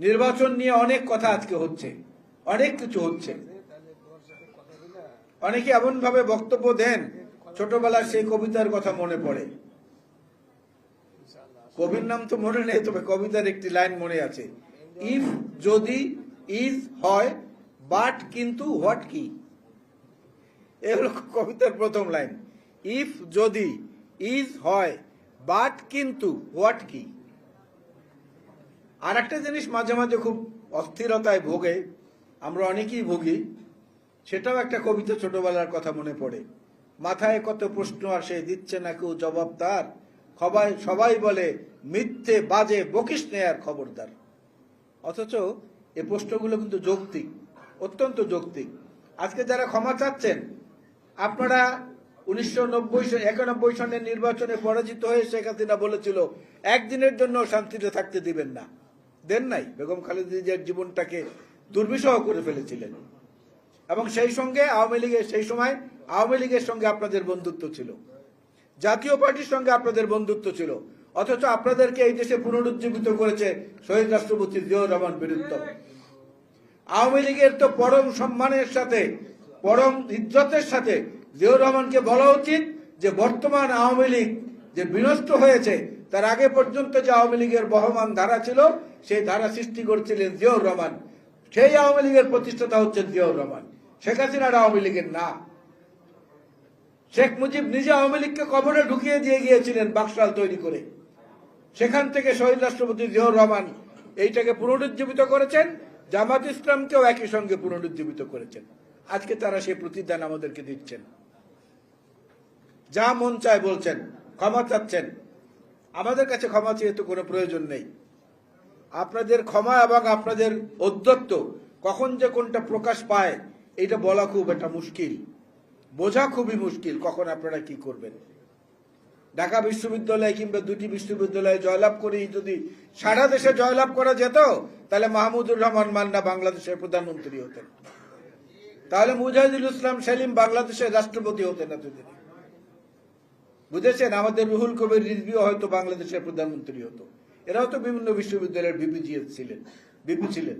নির্বাচন নিয়ে অনেক কথা আজকে হচ্ছে, অনেক কিছু হচ্ছে। অনেকে এমন ভাবে বক্তব্য দেন, ছোটবেলার সেই কবিতার কথা মনে পড়ে। কবির নাম তো মনে নেই, তবে কবিতার একটি লাইন মনে আছে, ইফ যদি ইজ হয় বাট কিন্তু হোয়াট কি। এ হলো কবিতার প্রথম লাইন, ইফ যদি ইজ হয় বাট কিন্তু হোয়াট কি। আর একটা জিনিস মাঝে মাঝে খুব অস্থিরতায় ভোগে, আমরা অনেকেই ভুগি, সেটাও একটা কবিতা ছোটবেলার কথা মনে পড়ে। মাথায় কত প্রশ্ন আসে, দিচ্ছে না কেউ জবাব তার, সবাই বলে মিথ্যে বাজে বকিস নে আর খবরদার। অথচ এই প্রশ্নগুলো কিন্তু যৌক্তিক, অত্যন্ত যৌক্তিক। আজকে যারা ক্ষমা চাচ্ছেন, আপনারা 1991 সনের নির্বাচনে পরাজিত হয়ে শেখ হাসিনা বলেছিল একদিনের জন্য শান্তিতে থাকতে দিবেন না, দেন নাই। বেগম খালেদা জিয়ার জীবনটাকে দুর্বিষহ করে ফেলেছিলেন। এবং সেই সময় আওয়ামী লীগের সঙ্গে আপনাদের বন্ধুত্ব ছিল, জাতীয় পার্টির সঙ্গে আপনাদের বন্ধুত্ব ছিল। অথচ আপনাদেরকে এই দেশে পুনরুজ্জীবিত করেছে শহীদ রাষ্ট্রপতি জিয়াউর রহমান বীরুত্তম। আওয়ামী লীগের তো পরম সম্মানের সাথে, পরম ইজ্জতের সাথে জিয়াউর রহমানকে বলা উচিত যে বর্তমান আওয়ামী লীগ যে বিনষ্ট হয়েছে, তার আগে পর্যন্ত যে আওয়ামী লীগের বহমান ধারা ছিল, সেই ধারা সৃষ্টি করেছিলেন জিয়াউর রহমান। সেই আওয়ামী লীগের প্রতিষ্ঠাতা হচ্ছেন জিয়াউর রহমান, শেখ হাসিনার আওয়ামী লীগের না। শেখ মুজিব নিজে আওয়ামী লীগকে কবরে ঢুকিয়ে দিয়ে গিয়েছিলেন বাকশাল তৈরি করে। সেখান থেকে শহীদ রাষ্ট্রপতি জিয়াউর রহমান এইটাকে পুনরুজ্জীবিত করেছেন, জামাত ইসলামকেও একই সঙ্গে পুনরুজ্জীবিত করেছেন। আজকে তারা সেই প্রতিদান আমাদেরকে দিচ্ছেন। যা মন চায় বলছেন, ক্ষমা চাচ্ছেন। আমাদের কাছে ক্ষমা চেয়ে তো কোনো প্রয়োজন নেই। আপনাদের ক্ষমা এবং আপনাদের ঔদ্ধত্য কখন যে কোনটা প্রকাশ পায়, এটা বলা খুব একটা মুশকিল, বোঝা খুবই মুশকিল, কখন আপনারা কি করবেন। ঢাকা বিশ্ববিদ্যালয় কিংবা দুটি বিশ্ববিদ্যালয়ে জয়লাভ করেই যদি সারা দেশে জয়লাভ করা যেত, তাহলে মাহমুদুর রহমান মান্না বাংলাদেশের প্রধানমন্ত্রী হতেন, তাহলে মুজাহিদুল ইসলাম সেলিম বাংলাদেশের রাষ্ট্রপতি হতেন এতদিন। বুঝেছেন? আমাদের রুহুল কবির রিজভিও হয়তো বাংলাদেশের প্রধানমন্ত্রী হতো। এরাও তো বিভিন্ন বিশ্ববিদ্যালয়ের ভিপি ছিলেন।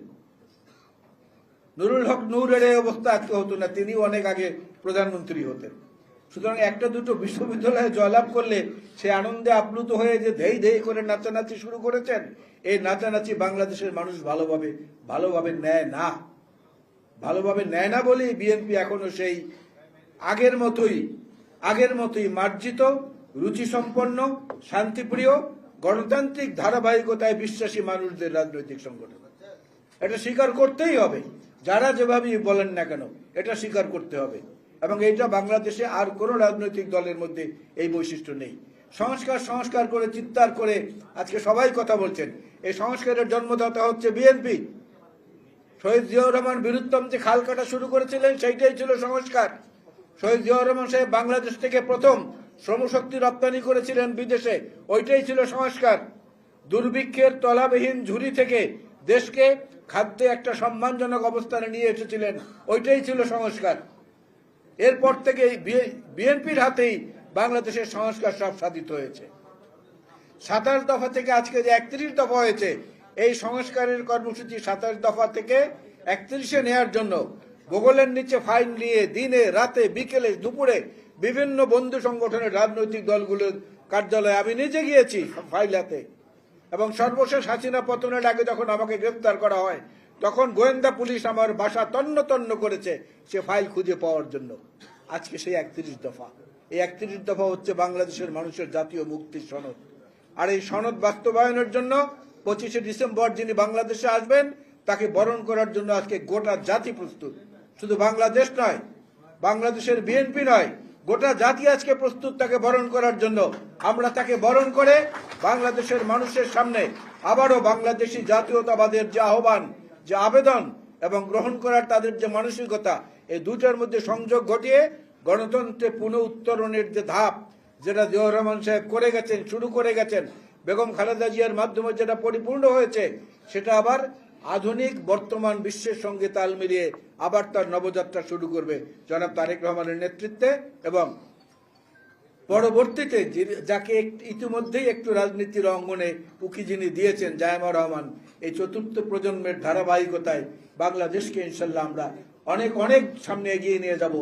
নুরুল হক নূরের এই অবস্থা আজকে হতো না, তিনি অনেক আগে প্রধানমন্ত্রী হতেন। সুতরাং একটা দুটো বিশ্ববিদ্যালয়ে জয়লাভ করলে সে আনন্দে আপ্লুত হয়ে যে ধেই ধেই করে নাচানাচি শুরু করেছেন, এই নাচানাচি বাংলাদেশের মানুষ ভালোভাবে নেয় না বলেই বিএনপি এখনো সেই আগের মতোই মার্জিত, রুচিসম্পন্ন, শান্তিপ্রিয়, গণতান্ত্রিক ধারাবাহিকতায় বিশ্বাসী মানুষদের রাজনৈতিক সংগঠন। এটা স্বীকার করতেই হবে, যারা যেভাবেই বলেন না কেন, এটা স্বীকার করতে হবে। এবং এইটা বাংলাদেশে আর কোনো রাজনৈতিক দলের মধ্যে এই বৈশিষ্ট্য নেই। সংস্কার করে চিৎকার করে আজকে সবাই কথা বলছেন। এই সংস্কারের জন্মদাতা হচ্ছে বিএনপি। শহীদ জিয়াউর রহমান বীরুত্তম যে খাল কাটা শুরু করেছিলেন, সেইটাই ছিল সংস্কার। শহীদ জিয়াউর রহমান সাহেব বাংলাদেশ থেকে প্রথম শ্রমশক্তি রপ্তানি করেছিলেন বিদেশে, ওইটাই ছিল সংস্কার। দুর্ভিক্ষের তলাবিহীন ঝুড়ি থেকে দেশকে খাদ্যে একটা সম্মানজনক অবস্থানে নিয়ে এসেছিলেন, ওইটাই ছিল সংস্কার। এরপর থেকে বিএনপির হাতেই বাংলাদেশের সংস্কার সব সাধিত হয়েছে। 27 দফা থেকে আজকে যে 31 দফা হয়েছে, এই সংস্কারের কর্মসূচি 27 দফা থেকে 31-এ নেয়ার জন্য ভূগোলের নিচে ফাইল নিয়ে দিনে রাতে বিকেলে দুপুরে বিভিন্ন বন্ধু সংগঠনের রাজনৈতিক দলগুলোর কার্যালয়ে আমি নিজে গিয়েছি ফাইল হাতে। এবং সর্বশেষ হাসিনা পতনের আগে যখন আমাকে গ্রেফতার করা হয়, তখন গোয়েন্দা পুলিশ আমার বাসা তন্ন করেছে সে ফাইল খুঁজে পাওয়ার জন্য। আজকে সেই 31 দফা, এই 31 দফা হচ্ছে বাংলাদেশের মানুষের জাতীয় মুক্তির সনদ। আর এই সনদ বাস্তবায়নের জন্য 25শে ডিসেম্বর যিনি বাংলাদেশে আসবেন, তাকে বরণ করার জন্য আজকে গোটা জাতি প্রস্তুত। শুধু বাংলাদেশ নয়, বাংলাদেশের বিএনপি নয়, গোটা জাতি আজকে প্রস্তুত তাকে বরণ করার জন্য। আমরা তাকে বরণ করে বাংলাদেশের মানুষের সামনে আবারও বাংলাদেশি জাতীয়তাবাদের যে আহ্বান, যে আবেদন এবং গ্রহণ করার তাদের যে মানসিকতা, এই দুটার মধ্যে সংযোগ ঘটিয়ে গণতন্ত্রে পুনঃ উত্তরণের যে ধাপ, যেটা জিয়াউর রহমান সাহেব শুরু করে গেছেন, বেগম খালেদা জিয়ার মাধ্যমে যেটা পরিপূর্ণ হয়েছে, সেটা আবার আধুনিক বর্তমান বিশ্বের সঙ্গে তাল মিলিয়ে আবার তার নবযাত্রা শুরু করবে জনাব তারেক রহমানের নেতৃত্বে এবং পরবর্তীতে যাকে ইতিমধ্যেই একটু রাজনীতির অঙ্গনে উকি যিনি দিয়েছেন জায়েমা রহমান, এই চতুর্থ প্রজন্মের ধারাবাহিকতায় বাংলাদেশকে ইনশাল্লাহ আমরা অনেক অনেক সামনে এগিয়ে নিয়ে যাব।